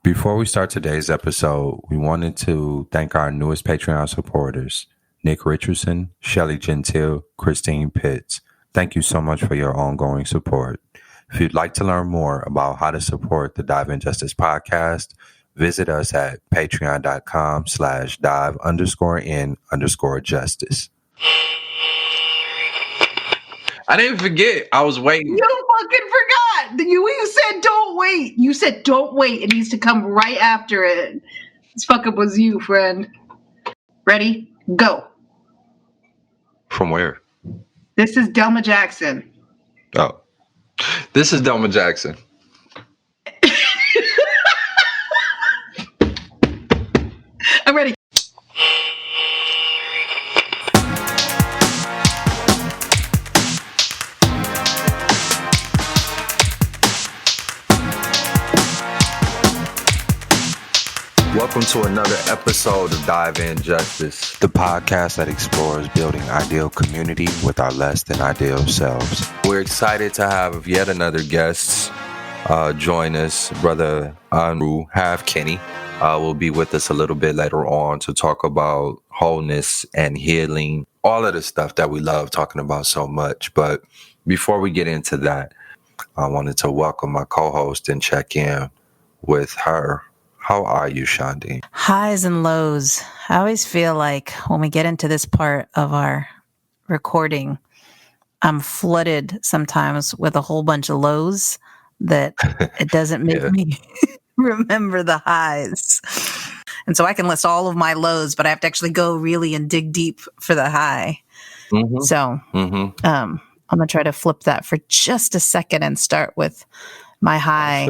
Before we start today's episode, we wanted to thank our newest Patreon supporters, Nick Richardson, Shelly Gentile, Christine Pitts. Thank you so much for your ongoing support. If you'd like to learn more about how to support the Dive in Justice podcast, visit us at patreon.com/dive_in_justice. I didn't forget. I was waiting. You fucking forgot. You said don't wait. You said don't wait. It needs to come right after it. This fuck up was you, friend. Ready? Go. From where? This is Delma Jackson. Oh. This is Delma Jackson. I'm ready. Welcome to another episode of Dive in Justice, the podcast that explores building ideal community with our less than ideal selves. We're excited to have yet another guest join us. Brother Enroue Halfkenny will be with us a little bit later on to talk about wholeness and healing, all of the stuff that we love talking about so much. But before we get into that, I wanted to welcome my co-host and check in with her. How are you, Shadiin? Highs and lows. I always feel like when we get into this part of our recording, I'm flooded sometimes with a whole bunch of lows that it doesn't make me remember the highs. And so I can list all of my lows, but I have to actually go really and dig deep for the high. Mm-hmm. So I'm going to try to flip that for just a second and start with my high.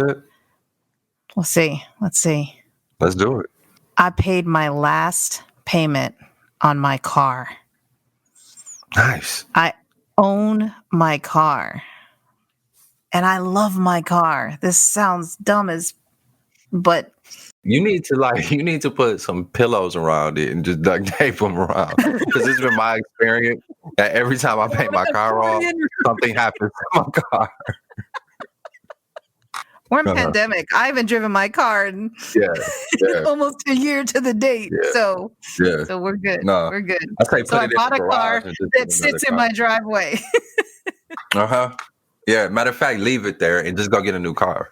We'll see. Let's see. Let's do it. I paid my last payment on my car. Nice. I own my car. And I love my car. This sounds dumb but you need to put some pillows around it and just duct tape them around. Because it's been my experience that every time I pay my car off, something happens to my car. We're in pandemic. I haven't driven my car in almost a year to the date. Yeah. So we're good. No, we're good. I bought a car that sits in my driveway. Yeah. Matter of fact, leave it there and just go get a new car.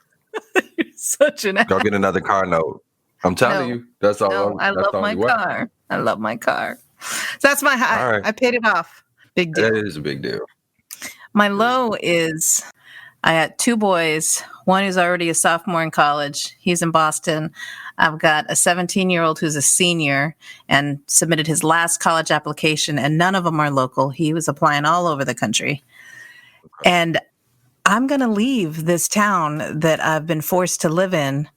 You're such an ass. Go get another car note. I'm telling you. That's all. No, I love my car. I love my car. So that's my high. Right. I paid it off. Big deal. That is a big deal. My low is I got two boys. One who's already a sophomore in college. He's in Boston. I've got a 17-year-old who's a senior and submitted his last college application, and none of them are local. He was applying all over the country. Okay. And I'm going to leave this town that I've been forced to live in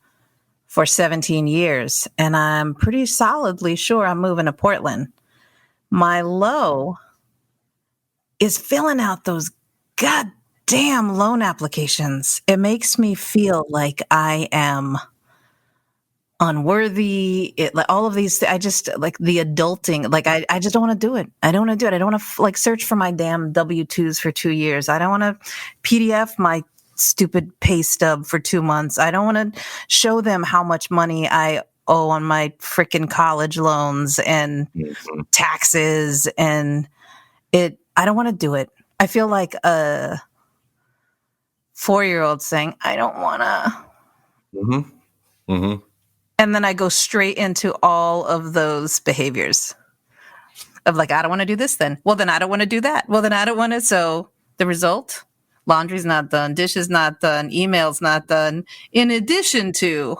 for 17 years, and I'm pretty solidly sure I'm moving to Portland. My low is filling out those goddamn loan applications. It makes me feel like I am unworthy. All of these, I just like the adulting. Like I just don't want to do it. I don't want to do it. I don't want to search for my damn W-2s for 2 years. I don't want to PDF my stupid pay stub for 2 months. I don't want to show them how much money I owe on my freaking college loans and taxes and it. I don't want to do it. I feel like a 4-year-old saying, I don't want to. And then I go straight into all of those behaviors of like, I don't want to do this then. Well, then I don't want to do that. Well, then I don't want to. So the result, laundry's not done, dishes not done, email's not done, in addition to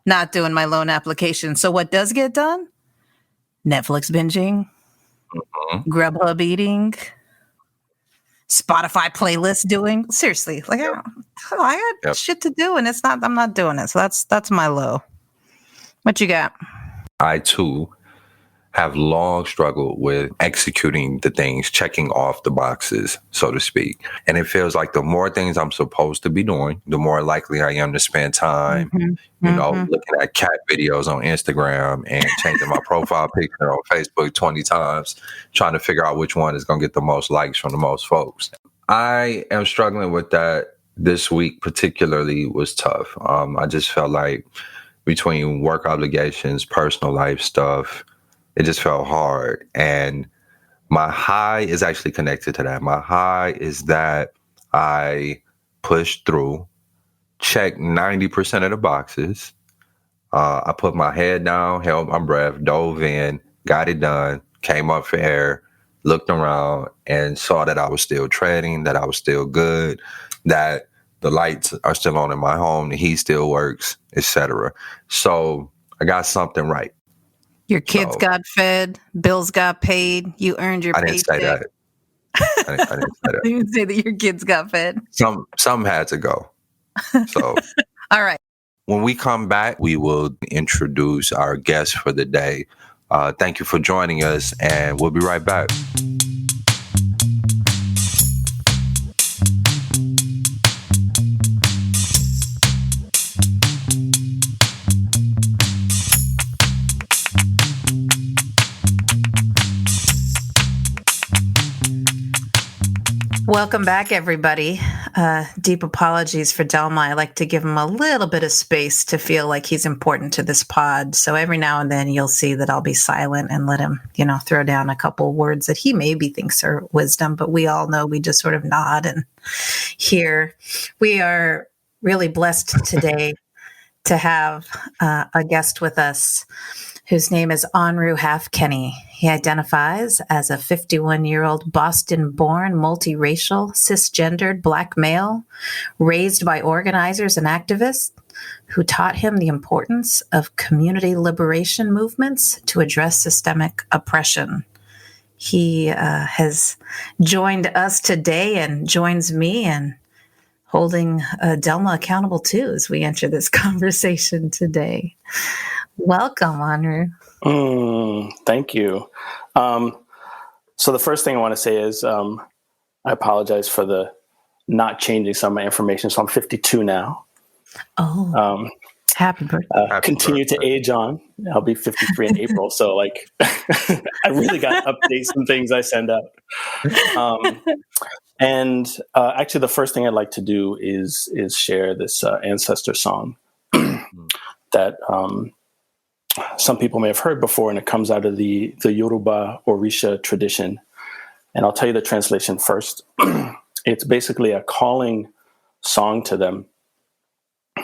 not doing my loan application. So what does get done? Netflix binging, Grubhub eating, Spotify playlist doing. Seriously, like I got shit to do, and I'm not doing it. So that's my low. What you got? I too have long struggled with executing the things, checking off the boxes, so to speak. And it feels like the more things I'm supposed to be doing, the more likely I am to spend time, looking at cat videos on Instagram and changing my profile picture on Facebook 20 times, trying to figure out which one is going to get the most likes from the most folks. I am struggling with that this week particularly was tough. I just felt like between work obligations, personal life stuff. It just felt hard. And my high is actually connected to that. My high is that I pushed through, checked 90% of the boxes. I put my head down, held my breath, dove in, got it done, came up for air, looked around, and saw that I was still treading, that I was still good, that the lights are still on in my home, the heat still works, etc. So I got something right. Your kids got fed, bills got paid, you earned your I didn't say paycheck. that. I didn't say that. You didn't say that your kids got fed. Some had to go. So all right. When we come back, we will introduce our guest for the day. Thank you for joining us, and we'll be right back. Welcome back, everybody. Deep apologies for Delma. I like to give him a little bit of space to feel like he's important to this pod. So every now and then you'll see that I'll be silent and let him, throw down a couple words that he maybe thinks are wisdom, but we all know we just sort of nod and hear. We are really blessed today to have a guest with us whose name is Enroue Halfkenny. He identifies as a 51-year-old Boston-born, multiracial, cisgendered Black male, raised by organizers and activists who taught him the importance of community liberation movements to address systemic oppression. He has joined us today and joins me in holding Delma accountable too as we enter this conversation today. Welcome, Enroue. Thank you. So the first thing I want to say is I apologize for the not changing some of my information. So I'm 52 now. Oh, happy birthday. Continue to age on. I'll be 53 in April. So I really got to update some things I send out. And actually the first thing I'd like to do is share this ancestor song that some people may have heard before, and it comes out of the Yoruba Orisha tradition. And I'll tell you the translation first. It's basically a calling song to them,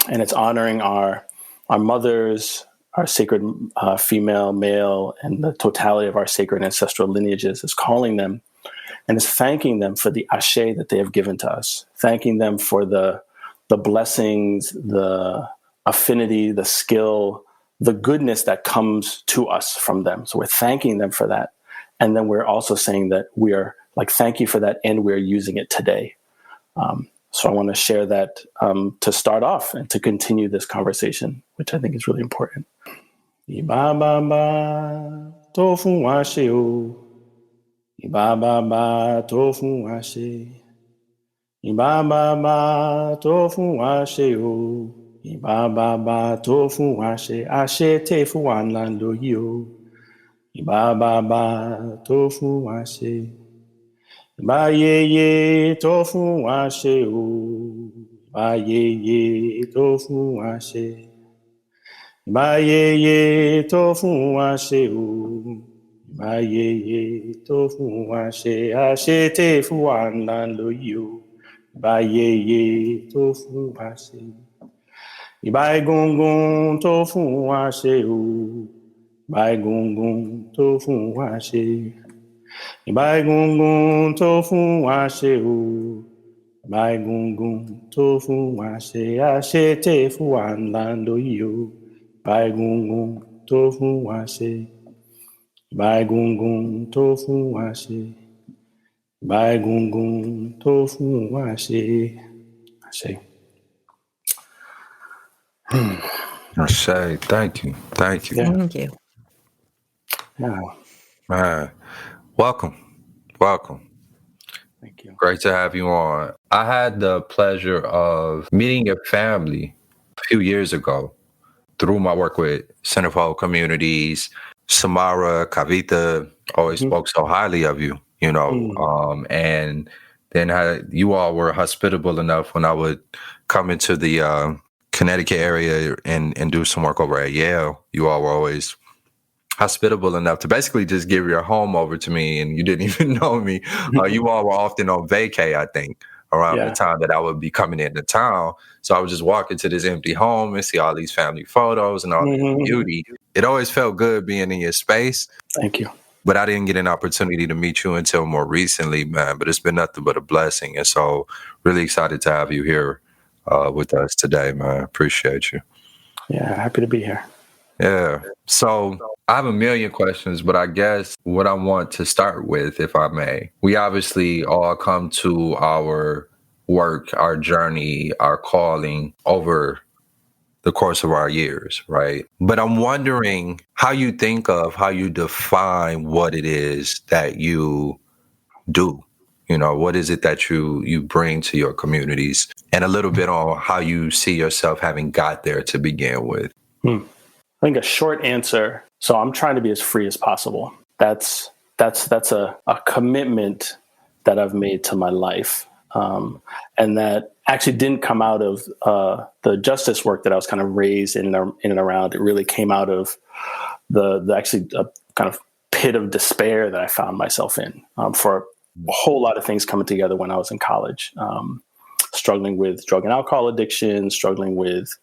and it's honoring our mothers, our sacred female, male, and the totality of our sacred ancestral lineages. Is calling them, and is thanking them for the ashe that they have given to us, thanking them for the blessings, the affinity, the skill, the goodness that comes to us from them. So we're thanking them for that. And then we're also saying that we are thank you for that, and we're using it today. So I want to share that to start off and to continue this conversation, which I think is really important. Ibaba tofu washe o. Ibaba tofu washe. Ibaba tofu washe o. Ibaba tofu ashe ashe te fu anlando yo. Ibaba tofu ashe. Iba ye tofu ashe o. Iba ye tofu ashe. Iba ye tofu ashe o. Iba ye tofu ashe ashe te fu anlando yo. Iba ye tofu ashe. Ibai gungun tofu ashe o. Ibai gungun tofu ashe. Ibai gungun tofu ashe o. Ibai gungun tofu ashe ashe te fu anlando yo. Ibai gungun tofu ashe. Ibai gungun tofu ashe. Ibai gungun tofu ashe. Ashe. Shay, thank you. Thank you. Man, welcome. Thank you. Great to have you on. I had the pleasure of meeting your family a few years ago through my work with Center for Whole Communities. Samara, Kavita always spoke so highly of you, and then you all were hospitable enough when I would come into the Connecticut area and do some work over at Yale, you all were always hospitable enough to basically just give your home over to me, and you didn't even know me. You all were often on vacay, I think, around the time that I would be coming into town. So I would just walk into this empty home and see all these family photos and all this beauty. It always felt good being in your space. Thank you. But I didn't get an opportunity to meet you until more recently, man. But it's been nothing but a blessing. And so really excited to have you here with us today, man. Appreciate you. Yeah, happy to be here. Yeah. So I have a million questions, but I guess what I want to start with, if I may, we obviously all come to our work, our journey, our calling over the course of our years, right? But I'm wondering how you define what it is that you do. You know, what is it that you bring to your communities, and a little bit on how you see yourself having got there to begin with. I think a short answer. So I'm trying to be as free as possible. That's a commitment that I've made to my life. And that actually didn't come out of the justice work that I was kind of raised in and around. It really came out of the actually a kind of pit of despair that I found myself in for a whole lot of things coming together when I was in college. Struggling with drug and alcohol addiction, struggling with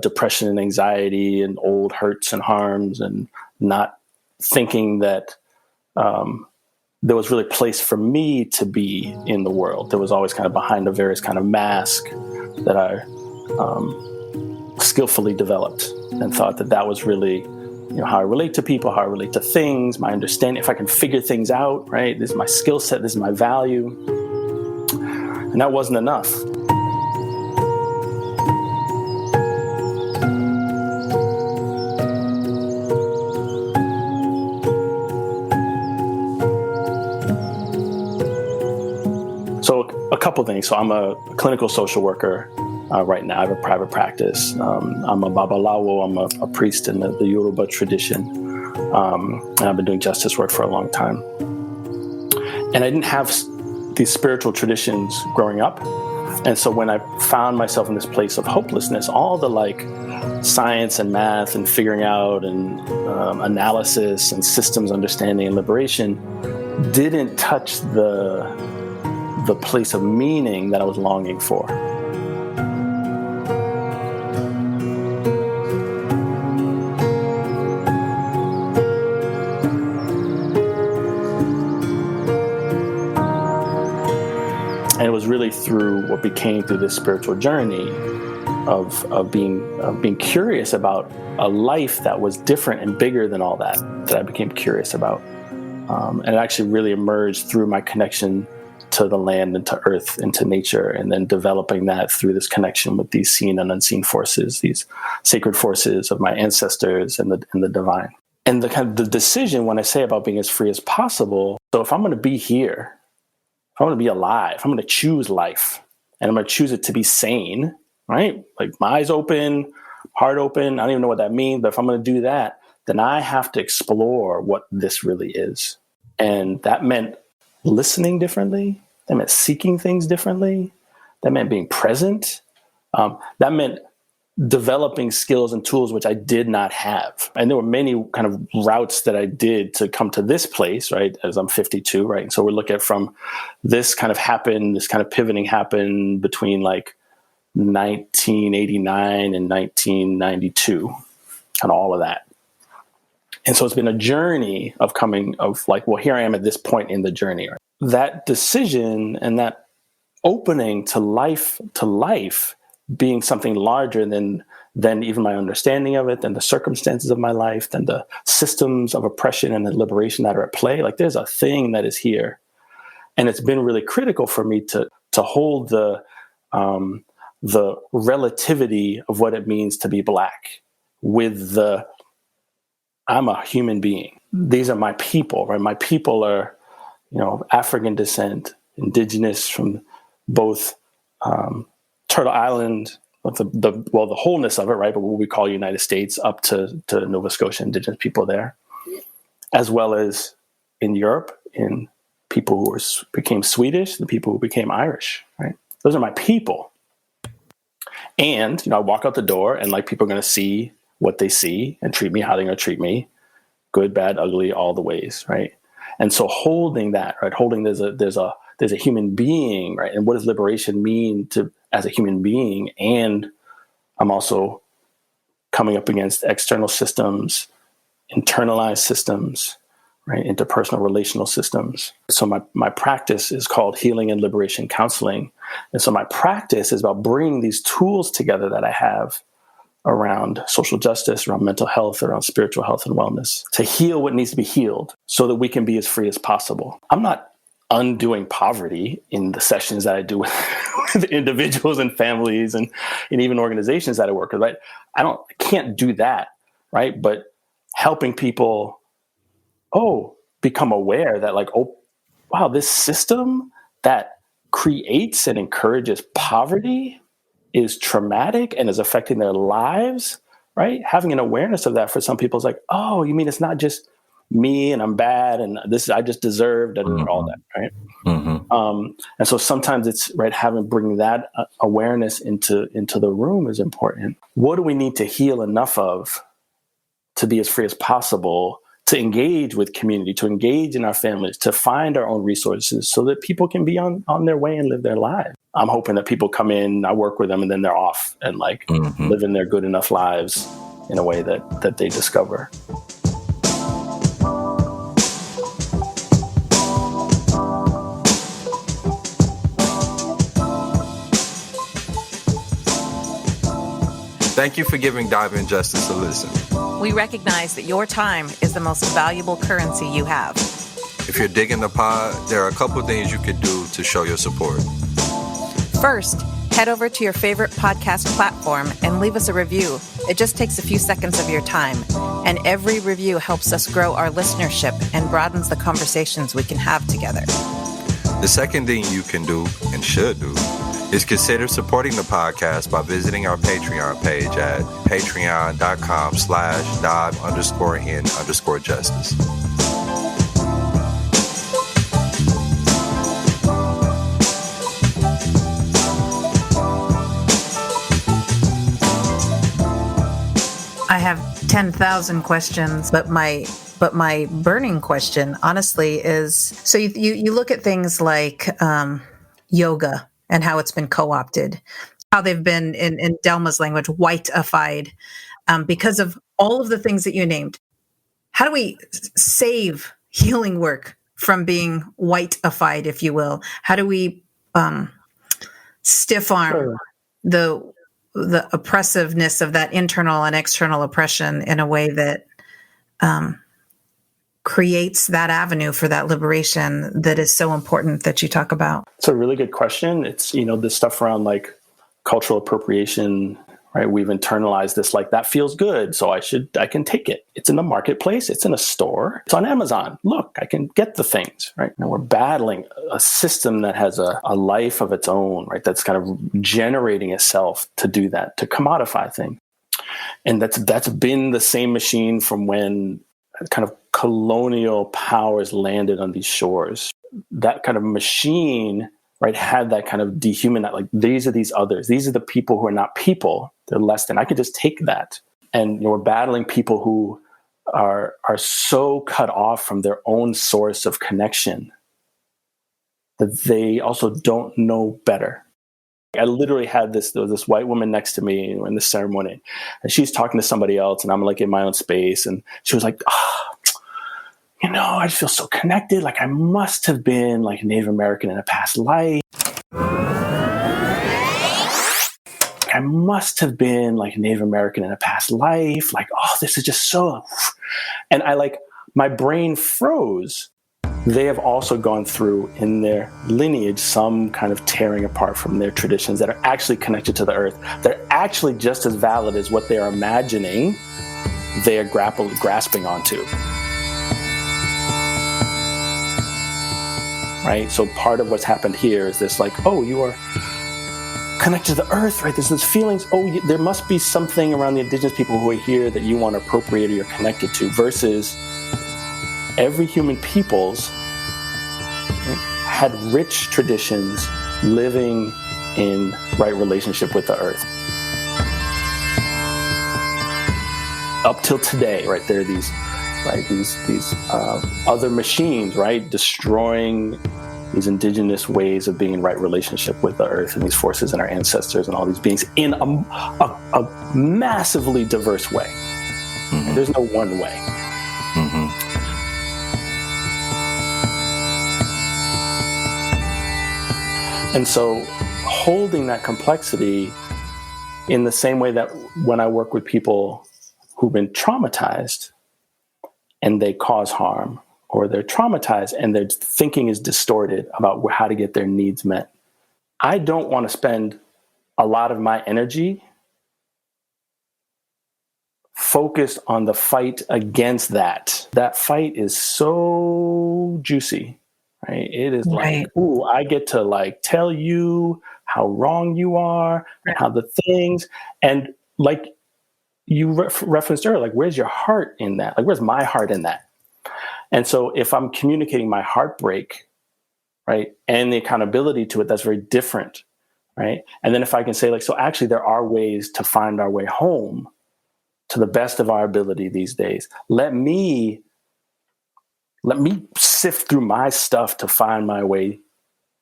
depression and anxiety and old hurts and harms, and not thinking that there was really a place for me to be in the world. There was always kind of behind a various kind of mask that I skillfully developed, and thought that was really, how I relate to people, how I relate to things, my understanding, if I can figure things out, right? This is my skill set, this is my value. And that wasn't enough. So a couple things. So I'm a clinical social worker right now. I have a private practice. I'm a babalawo. I'm a priest in the Yoruba tradition. And I've been doing justice work for a long time. And I didn't have these spiritual traditions growing up. And so when I found myself in this place of hopelessness, all the science and math and figuring out and analysis and systems understanding and liberation didn't touch the place of meaning that I was longing for. And it was really through what became through this spiritual journey of being curious about a life that was different and bigger than all that I became curious about. And it actually really emerged through my connection to the land and to earth and to nature, and then developing that through this connection with these seen and unseen forces, these sacred forces of my ancestors and the divine. And the decision when I say about being as free as possible, so if I'm going to be here, if I'm going to be alive, I'm going to choose life, and I'm going to choose it to be sane, right? Like my eyes open, heart open. I don't even know what that means, but if I'm going to do that, then I have to explore what this really is. And that meant listening differently. That meant seeking things differently. That meant being present. That meant developing skills and tools which I did not have. And there were many kind of routes that I did to come to this place, right? As I'm 52, right? And so we're looking at from this kind of happened, this kind of pivoting happened between 1989 and 1992, kind of all of that. And so it's been a journey of here I am at this point in the journey. Right? That decision and that opening to life being something larger than even my understanding of it, than the circumstances of my life, than the systems of oppression and the liberation that are at play. There's a thing that is here. And it's been really critical for me to hold the relativity of what it means to be Black with I'm a human being. These are my people, right? My people are, African descent, indigenous from both Turtle Island, the wholeness of it, right? But what we call United States up to Nova Scotia, indigenous people there, as well as in Europe, in people who became Swedish, the people who became Irish, right? Those are my people. And, I walk out the door and like people are going to see what they see and treat me how they're going to treat me. Good, bad, ugly, all the ways, right? And so holding that, right? Holding there's a human being, right? And what does liberation mean as a human being? And I'm also coming up against external systems, internalized systems, right? Interpersonal relational systems. So my practice is called Healing and Liberation Counseling. And so my practice is about bringing these tools together that I have around social justice, around mental health, around spiritual health and wellness, to heal what needs to be healed so that we can be as free as possible. I'm not undoing poverty in the sessions that I do with individuals and families and even organizations that I work with, right? I can't do that, right? But helping people, become aware that like, wow, this system that creates and encourages poverty is traumatic and is affecting their lives, right? Having an awareness of that for some people is like, oh, you mean it's not just me and I'm bad and I just deserved and all that, right? Mm-hmm. And so sometimes it's right, bringing that awareness into the room is important. What do we need to heal enough of to be as free as possible, to engage with community, to engage in our families, to find our own resources so that people can be on their way and live their lives? I'm hoping that people come in, I work with them, and then they're off and like living their good enough lives in a way that they discover. Thank you for giving Dive In Justice a listen. We recognize that your time is the most valuable currency you have. If you're digging the pod, there are a couple things you could do to show your support. First, head over to your favorite podcast platform and leave us a review. It just takes a few seconds of your time, and every review helps us grow our listenership and broadens the conversations we can have together. The second thing you can do and should do is consider supporting the podcast by visiting our Patreon page at patreon.com/dive_in_justice. I have 10,000 questions, but my burning question, honestly, is, so you look at things like yoga and how it's been co-opted, how they've been, in Delma's language, whiteified, because of all of the things that you named. How do we save healing work from being whiteified, if you will? How do we stiff arm the oppressiveness of that internal and external oppression in a way that creates that avenue for that liberation that is so important that you talk about? It's a really good question. It's, this stuff around like cultural appropriation, right? We've internalized this, like, that feels good, so I can take it. It's in the marketplace. It's in a store. It's on Amazon. Look, I can get the things, right? And we're battling a system that has a life of its own, right? That's kind of generating itself to do that, to commodify things. And that's been the same machine from when kind of colonial powers landed on these shores. That kind of machine, right, had that kind of dehumanized, like, these are these others. These are the people who are not people. They're less than. I could just take that. And we're battling people who are so cut off from their own source of connection that they also don't know better. I literally had there was this white woman next to me in this ceremony, and she's talking to somebody else, and I'm like in my own space, and she was like, I just feel so connected. Like, I must have been like Native American in a past life. I must have been like Native American in a past life. Like, this is just so, and my brain froze. They have also gone through in their lineage some kind of tearing apart from their traditions that are actually connected to the earth. They're actually just as valid as what they are imagining they are grasping onto. Right? So part of what's happened here is this, like, you are connected to the earth, right? There's these feelings, there must be something around the indigenous people who are here that you want to appropriate or you're connected to, versus every human peoples had rich traditions living in right relationship with the earth. up till today, right, there are these other machines, right, destroying these indigenous ways of being in right relationship with the earth and these forces and our ancestors and all these beings in a massively diverse way. Mm-hmm. There's no one way. Mm-hmm. And so holding that complexity in the same way that when I work with people who've been traumatized and they cause harm, or they're traumatized and their thinking is distorted about how to get their needs met, I don't want to spend a lot of my energy focused on the fight against that. That fight is so juicy, right? It is like, ooh, I get to like tell you how wrong you are, and how the things, and like you referenced earlier, like, where's your heart in that? Like, where's my heart in that? And so if I'm communicating my heartbreak, right, and the accountability to it, that's very different, right? And then if I can say, like, so actually there are ways to find our way home to the best of our ability these days. Let me sift through my stuff to find my way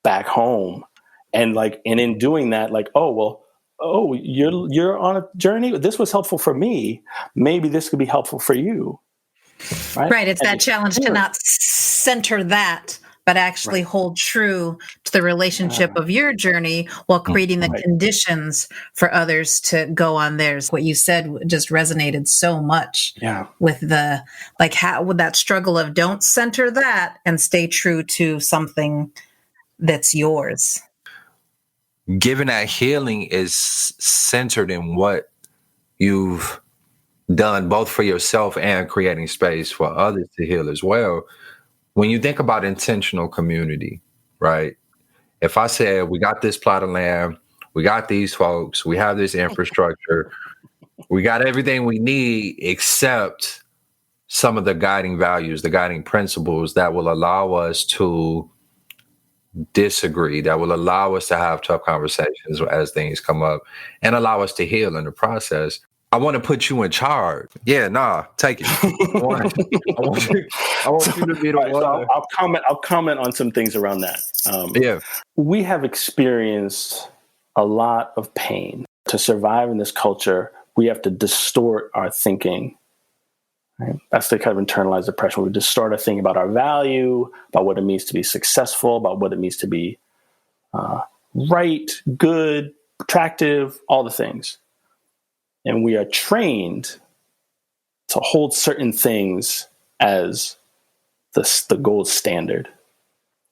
back home. And like, and in doing that, like, you're on a journey. This was helpful for me. Maybe this could be helpful for you. Right. It's that challenge to not center that, but actually hold true to the relationship of your journey while creating the conditions for others to go on theirs. What you said just resonated so much with the, like, how would that struggle of don't center that and stay true to something that's yours. Given that healing is centered in what you've done both for yourself and creating space for others to heal as well. When you think about intentional community, right? If I said, we got this plot of land, we got these folks, we have this infrastructure, we got everything we need except some of the guiding values, the guiding principles that will allow us to disagree, that will allow us to have tough conversations as things come up and allow us to heal in the process. I want to put you in charge. Yeah, take it. I want you to be the one. So I'll comment on some things around that. We have experienced a lot of pain. To survive in this culture, we have to distort our thinking. Right? That's the kind of internalized oppression. We distort our thinking about our value, about what it means to be successful, about what it means to be right, good, attractive, all the things. And we are trained to hold certain things as the gold standard,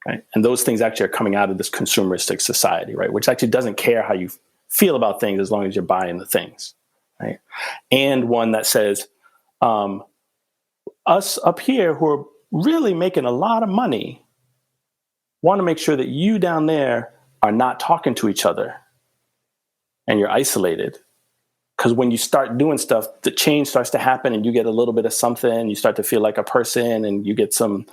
right? And those things actually are coming out of this consumeristic society, right? Which actually doesn't care how you feel about things as long as you're buying the things, right? And one that says, us up here who are really making a lot of money want to make sure that you down there are not talking to each other and you're isolated. Because when you start doing stuff, the change starts to happen and you get a little bit of something. You start to feel like a person and you get some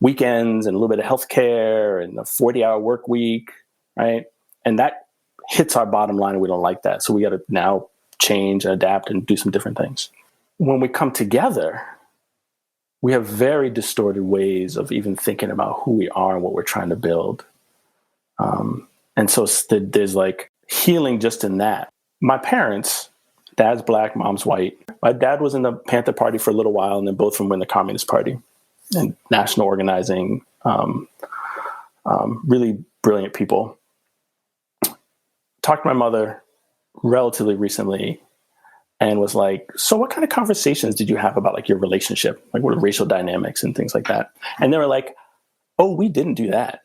weekends and a little bit of healthcare and a 40-hour work week, right? And that hits our bottom line and we don't like that. So we got to now change, adapt, and do some different things. When we come together, we have very distorted ways of even thinking about who we are and what we're trying to build. And so there's like healing just in that. My parents, dad's black, mom's white. My dad was in the Panther Party for a little while, and then both of them were in the Communist Party and national organizing. Really brilliant people. Talked to my mother relatively recently and was like, so what kind of conversations did you have about like your relationship? Like what are racial dynamics and things like that? And they were like, oh, we didn't do that.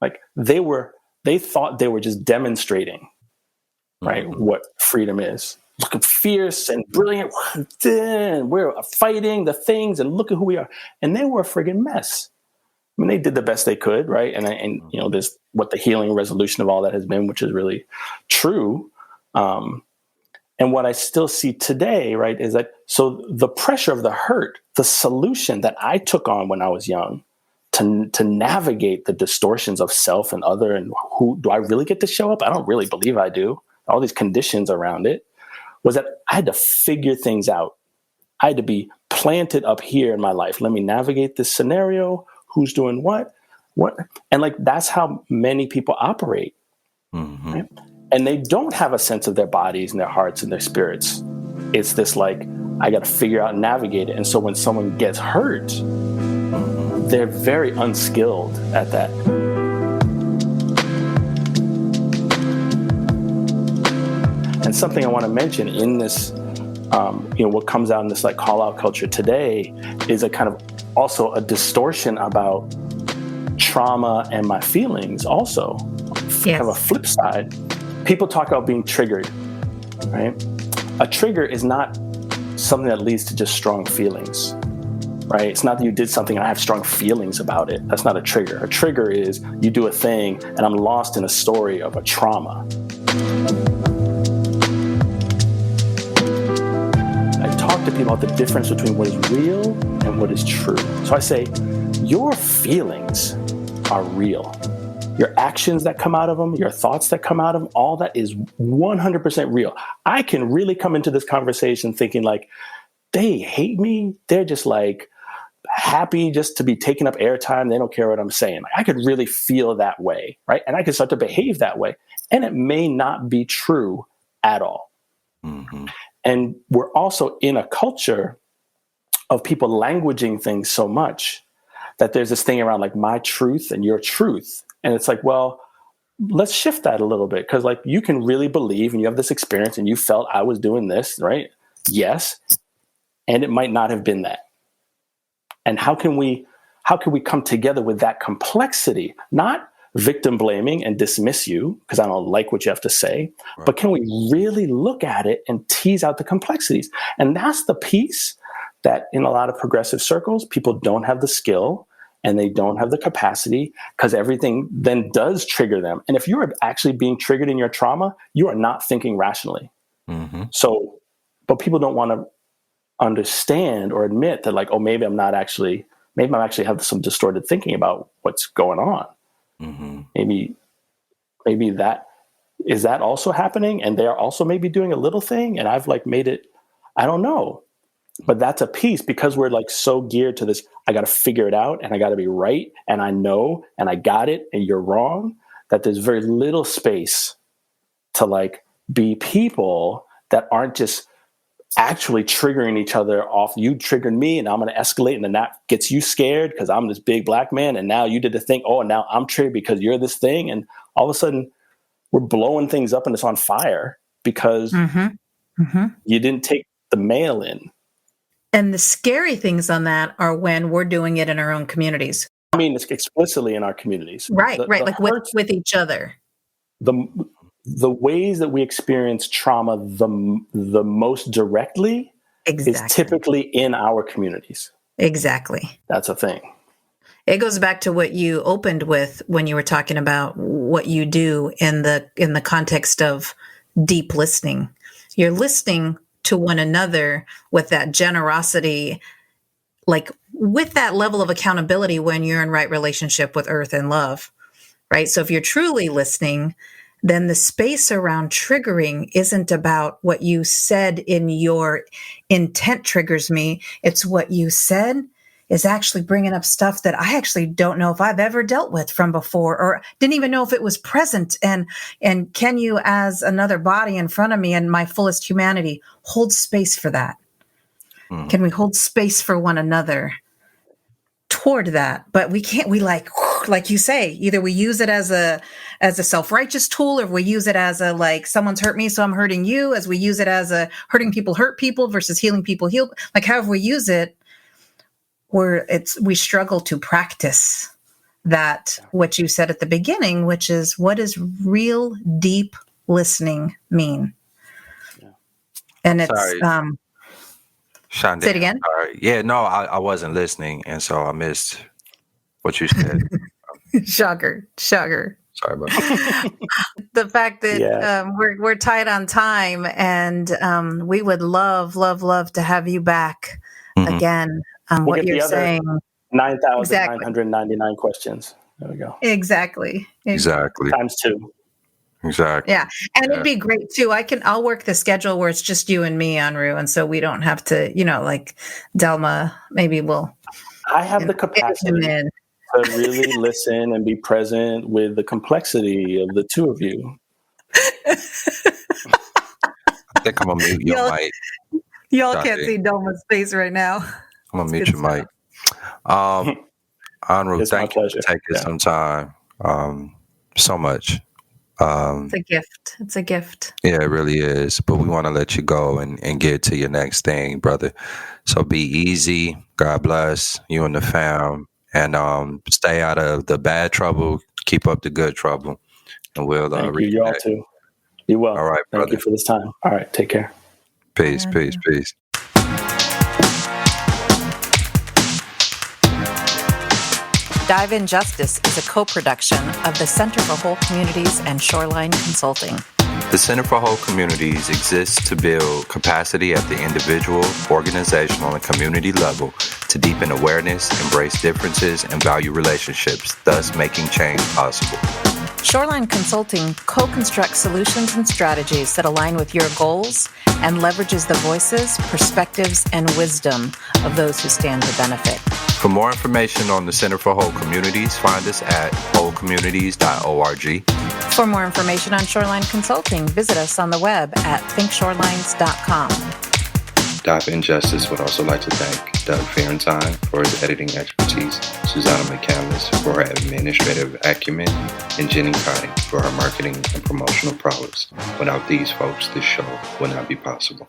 Like they thought they were just demonstrating, right, what freedom is. Look at fierce and brilliant. We're fighting the things and look at who we are. And they were a friggin' mess. I mean, they did the best they could, right? And you know, there's what the healing resolution of all that has been, which is really true. And what I still see today, right, is that so the pressure of the hurt, the solution that I took on when I was young to navigate the distortions of self and other and who do I really get to show up? I don't really believe I do. All these conditions around it was that I had to figure things out. I had to be planted up here in my life. Let me navigate this scenario. Who's doing what? And like, that's how many people operate. Mm-hmm. Right? And they don't have a sense of their bodies and their hearts and their spirits. It's this like, I got to figure out and navigate it. And so when someone gets hurt, they're very unskilled at that. And something I want to mention in this, what comes out in this like call out culture today is a kind of also a distortion about trauma and my feelings also. Yes. Kind of a flip side. People talk about being triggered, right? A trigger is not something that leads to just strong feelings, right? It's not that you did something and I have strong feelings about it. That's not a trigger. A trigger is you do a thing and I'm lost in a story of a trauma. I talk to people about the difference between what is real and what is true. So I say, your feelings are real. Your actions that come out of them, your thoughts that come out of them, all that is 100% real. I can really come into this conversation thinking like, they hate me. They're just like happy just to be taking up airtime. They don't care what I'm saying. I could really feel that way, right? And I can start to behave that way. And it may not be true at all. Mm-hmm. And we're also in a culture of people languaging things so much that there's this thing around like my truth and your truth. And it's like, well, let's shift that a little bit because like you can really believe and you have this experience and you felt I was doing this, right? Yes. And it might not have been that. And how can we come together with that complexity? Not victim blaming and dismiss you because I don't like what you have to say, right. But can we really look at it and tease out the complexities? And that's the piece that in a lot of progressive circles, people don't have the skill and they don't have the capacity because everything then does trigger them. And if you're actually being triggered in your trauma, you are not thinking rationally. Mm-hmm. So, but people don't want to understand or admit that like, oh, maybe I'm actually have some distorted thinking about what's going on. Mm-hmm. Maybe that is that also happening. And they're also maybe doing a little thing. And I've like made it, I don't know. But that's a piece because we're like so geared to this, I got to figure it out and I got to be right. And I know, and I got it and you're wrong, that there's very little space to like be people that aren't just actually triggering each other off. You triggered me and I'm going to escalate. And then that gets you scared because I'm this big black man. And now you did the thing. Oh, and now I'm triggered because you're this thing. And all of a sudden we're blowing things up and it's on fire because you didn't take the mail in. And the scary things on that are when we're doing it in our own communities. I mean, it's explicitly in our communities. Right. Like with each other. The ways that we experience trauma the most directly is typically in our communities. Exactly. That's a thing. It goes back to what you opened with when you were talking about what you do in the context of deep listening. You're listening to one another with that generosity, like with that level of accountability when you're in right relationship with earth and love, right? So if you're truly listening, then the space around triggering isn't about what you said in your intent triggers me. It's what you said is actually bringing up stuff that I actually don't know if I've ever dealt with from before, or didn't even know if it was present. And can you, as another body in front of me and my fullest humanity, hold space for that? Can we hold space for one another toward that? But we can't, we like you say, either we use it as a self-righteous tool, or we use it as a, like, someone's hurt me, so I'm hurting you, as we use it as a hurting people hurt people versus healing people heal. Like, however we use it, we struggle to practice that, what you said at the beginning, which is, what does real deep listening mean? Yeah. And it's Shadiin, say it again. Sorry. Yeah, no, I wasn't listening, and so I missed what you said. Shocker. Sorry about that. The fact that we're tight on time, and we would love to have you back again. We'll what you're saying. 9,999 questions. There we go. Exactly. Exactly. Times 2. Exactly. Yeah. And it'd be great too. I'll work the schedule where it's just you and me, Enroue. And so we don't have to, like Delma, maybe we'll. I have the capacity to really listen and be present with the complexity of the two of you. I think I'm going to mute your mic. Y'all can't see Delma's face right now. I'm going to mute your mic. Enroue, thank you for taking some time. So much. It's a gift. It's a gift. Yeah, it really is. But we want to let you go and get to your next thing, brother. So be easy. God bless you and the fam. And stay out of the bad trouble. Keep up the good trouble. And we'll thank you. Y'all too. Be well. All right, brother. Thank you for this time. All right. Take care. Peace. Dive In Justice is a co-production of the Center for Whole Communities and Shoreline Consulting. The Center for Whole Communities exists to build capacity at the individual, organizational, and community level to deepen awareness, embrace differences, and value relationships, thus making change possible. Shoreline Consulting co-constructs solutions and strategies that align with your goals and leverages the voices, perspectives, and wisdom of those who stand to benefit. For more information on the Center for Whole Communities, find us at wholecommunities.org. For more information on Shoreline Consulting, visit us on the web at thinkshorelines.com. Dive In Justice would also like to thank Doug Fierentine for his editing expertise, Susanna McCandless for her administrative acumen, and Jenny Cotting for her marketing and promotional prowess. Without these folks, this show would not be possible.